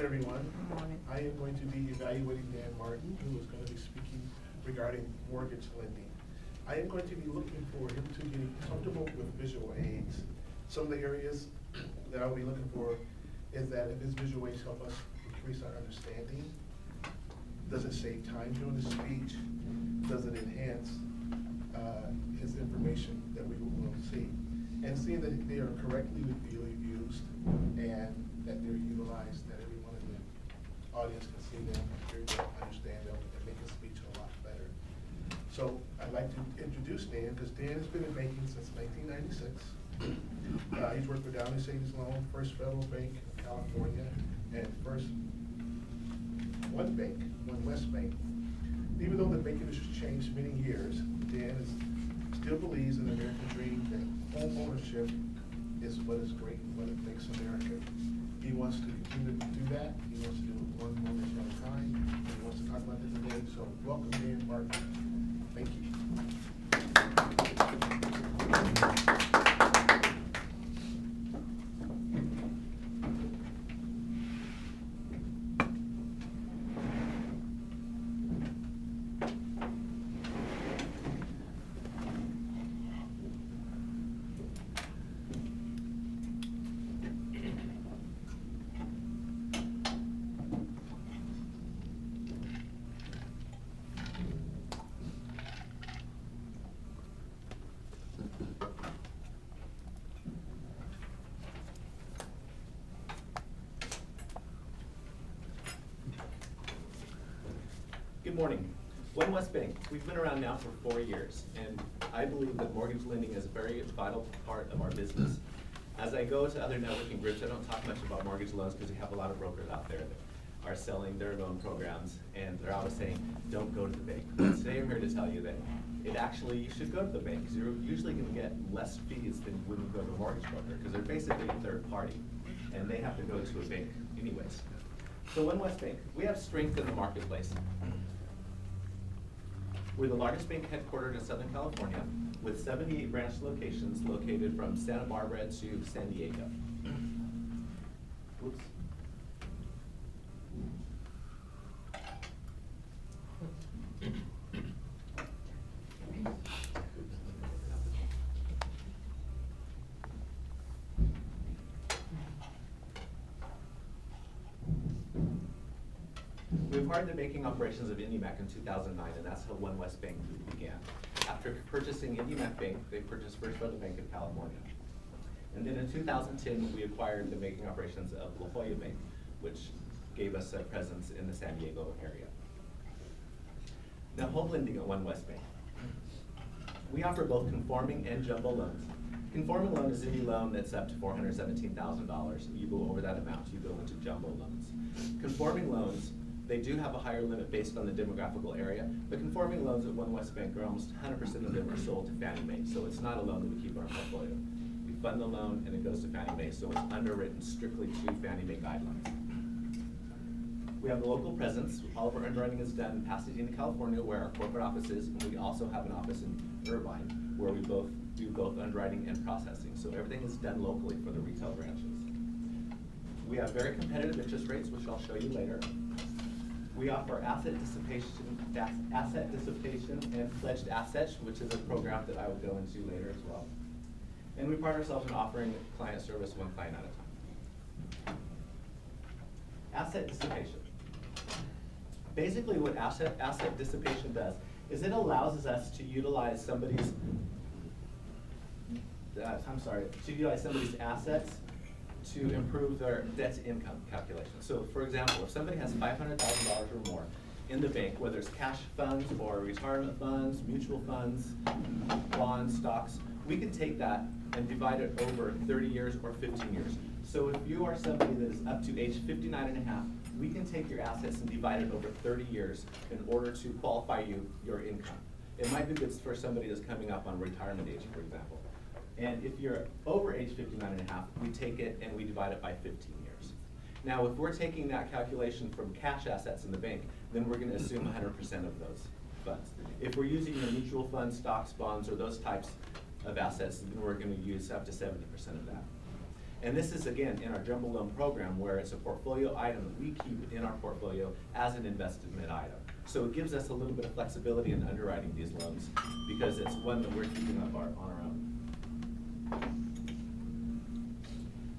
morning, everyone. Good morning. I am going to be evaluating Dan Martin, who is going to be speaking regarding mortgage lending. I am going to be looking for him to get comfortable with visual aids. Some of the areas that I'll be looking for is that if his visual aids help us increase our understanding, does it save time during the speech? Does it enhance his information that we will see? And seeing that they are correctly used and that they're utilized, that everyone in the audience can see them, hear them, understand them, and make his speech a lot better. So I'd like to introduce Dan, because Dan has been in banking since 1996. He's worked for Downing Savings Loan, First Federal Bank of California, and One West Bank. Even though the banking industry has changed many years, Dan still believes in the American dream that home ownership is what is great and what it makes America. He wants to continue to do that. He wants to do it one mortgage at a time. And he wants to talk about it today. So welcome, Dan Martin. Thank you. Good morning. One West Bank, we've been around now for 4 years, and I believe that mortgage lending is a very vital part of our business. As I go to other networking groups, I don't talk much about mortgage loans because we have a lot of brokers out there that are selling their loan programs, and they're always saying, don't go to the bank. But today I'm here to tell you that you should go to the bank, because you're usually going to get less fees than when you go to a mortgage broker, because they're basically a third party, and they have to go to a bank anyways. So One West Bank, we have strength in the marketplace. We're the largest bank headquartered in Southern California, with 78 branch locations located from Santa Barbara to San Diego. Whoops. We acquired the banking operations of IndyMac in 2009, and that's how One West Bank began. After purchasing IndyMac Bank, they purchased First Federal Bank of California. And then in 2010, we acquired the banking operations of La Jolla Bank, which gave us a presence in the San Diego area. Now, home lending at One West Bank. We offer both conforming and jumbo loans. Conforming loan is any loan that's up to $417,000. You go over that amount, you go into jumbo loans. Conforming loans, they do have a higher limit based on the demographical area, but conforming loans at One West Bank are almost 100% of them are sold to Fannie Mae, so it's not a loan that we keep in our portfolio. We fund the loan and it goes to Fannie Mae, so it's underwritten strictly to Fannie Mae guidelines. We have a local presence. All of our underwriting is done in Pasadena, California, where our corporate office is, and we also have an office in Irvine, where we do both underwriting and processing. So everything is done locally for the retail branches. We have very competitive interest rates, which I'll show you later. We offer asset dissipation and pledged assets, which is a program that I will go into later as well. And we pride ourselves in offering client service one client at a time. Asset dissipation. Basically what asset dissipation does is it allows us to utilize somebody's assets to improve their debt to income calculation. So for example, if somebody has $500,000 or more in the bank, whether it's cash funds or retirement funds, mutual funds, bonds, stocks, we can take that and divide it over 30 years or 15 years. So if you are somebody that is up to age 59 and a half, we can take your assets and divide it over 30 years in order to qualify your income. It might be good for somebody that's coming up on retirement age, for example. And if you're over age 59 and a half, we take it and we divide it by 15 years. Now, if we're taking that calculation from cash assets in the bank, then we're gonna assume 100% of those funds. If we're using your mutual funds, stocks, bonds, or those types of assets, then we're gonna use up to 70% of that. And this is, again, in our jumbo loan program, where it's a portfolio item that we keep in our portfolio as an investment item. So it gives us a little bit of flexibility in underwriting these loans, because it's one that we're keeping up on our own.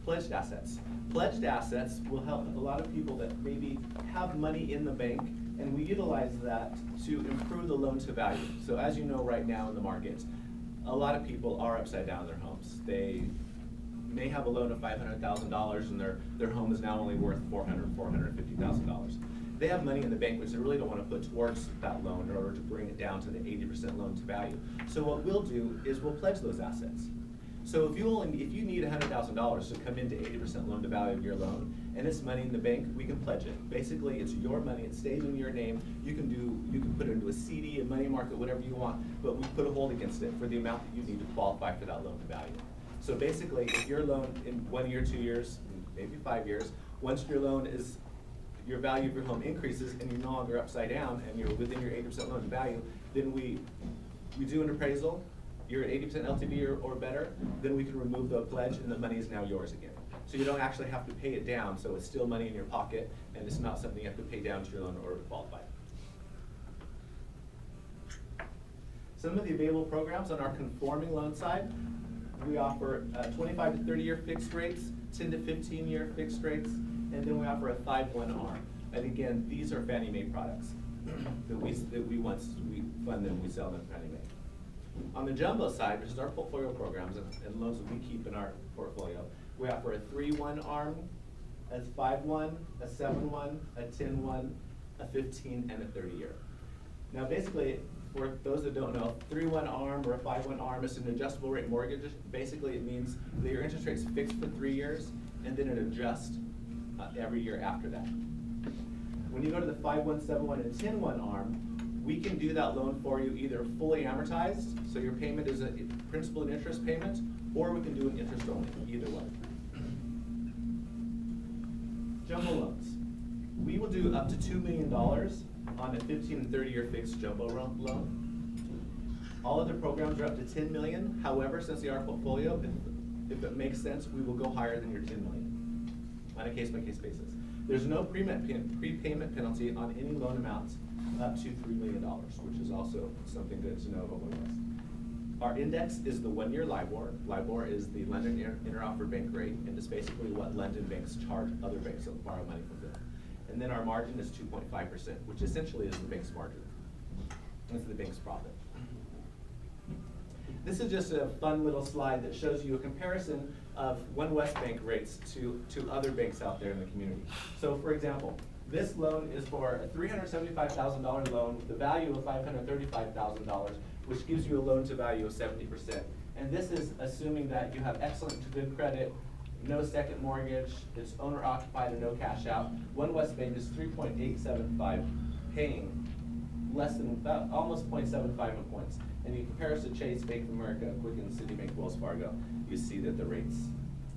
Pledged assets. Pledged assets will help a lot of people that maybe have money in the bank, and we utilize that to improve the loan to value. So as you know, right now in the market, a lot of people are upside down in their homes. They may have a loan of $500,000 and their home is now only worth $450,000. They have money in the bank which they really don't want to put towards that loan in order to bring it down to the 80% loan to value. So what we'll do is we'll pledge those assets. So if you need $100,000 to come into 80% loan to value of your loan, and it's money in the bank, we can pledge it. Basically, it's your money, it stays in your name. You can put it into a CD, a money market, whatever you want, but we put a hold against it for the amount that you need to qualify for that loan to value. So basically, if your loan in 1 year, 2 years, maybe 5 years, once your value of your home increases and you're no longer upside down and you're within your 80% loan to value, then we do an appraisal. You're at 80% LTV or better, then we can remove the pledge and the money is now yours again. So you don't actually have to pay it down, so it's still money in your pocket and it's not something you have to pay down to your loan in order to qualify. Some of the available programs on our conforming loan side, we offer 25 to 30 year fixed rates, 10 to 15 year fixed rates, and then we offer a 5/1 ARM. And again, these are Fannie Mae products once we fund them, we sell them Fannie Mae. On the jumbo side, which is our portfolio programs and loans that we keep in our portfolio, we offer a 3/1 ARM, a 5/1, a 7/1, a 10/1, a 15, and a 30 year. Now basically, for those that don't know, 3/1 ARM or a 5/1 ARM is an adjustable rate mortgage. Basically, it means that your interest rate's fixed for 3 years and then it adjusts every year after that. When you go to the 5/1, 7/1, and 10/1 ARM, we can do that loan for you either fully amortized, so your payment is a principal and interest payment, or we can do an interest only, either one. Jumbo loans. We will do up to $2 million on a 15 and 30 year fixed jumbo loan. All other programs are up to $10 million. However, since they are portfolio, if it makes sense, we will go higher than your $10 million on a case-by-case basis. There's no prepayment penalty on any loan amounts up to $3 million, which is also something good to know about us. Our index is the 1 year LIBOR. LIBOR is the London Interoffered Bank Rate, and it's basically what London banks charge other banks that borrow money from them. And then our margin is 2.5%, which essentially is the bank's margin. It's the bank's profit. This is just a fun little slide that shows you a comparison of One West Bank rates to other banks out there in the community. So for example, this loan is for a $375,000 loan with a value of $535,000, which gives you a loan to value of 70%. And this is assuming that you have excellent to good credit, no second mortgage, it's owner occupied and no cash out. One West Bank is 3.875, paying less than almost 0.75 in points. And you compare us to Chase, Bank of America, Quicken, Citibank, Wells Fargo, you see that the rates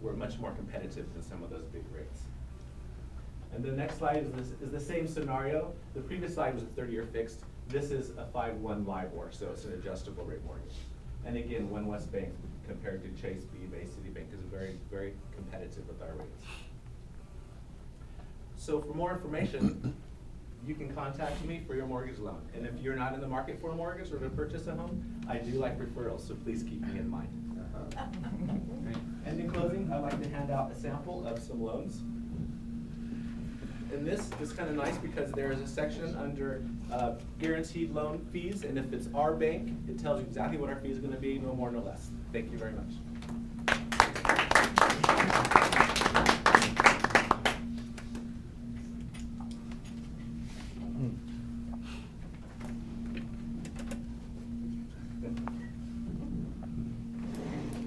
were much more competitive than some of those big rates. And the next slide is the same scenario. The previous slide was a 30-year fixed. This is a 5/1 LIBOR, so it's an adjustable rate mortgage. And again, One West Bank compared to Chase, BofA, Citibank is very, very competitive with our rates. So for more information, you can contact me for your mortgage loan. And if you're not in the market for a mortgage or to purchase a home, I do like referrals, so please keep me in mind. And in closing, I'd like to hand out a sample of some loans. And this is kind of nice because there is a section under guaranteed loan fees, and if it's our bank, it tells you exactly what our fee is going to be, no more, no less. Thank you very much.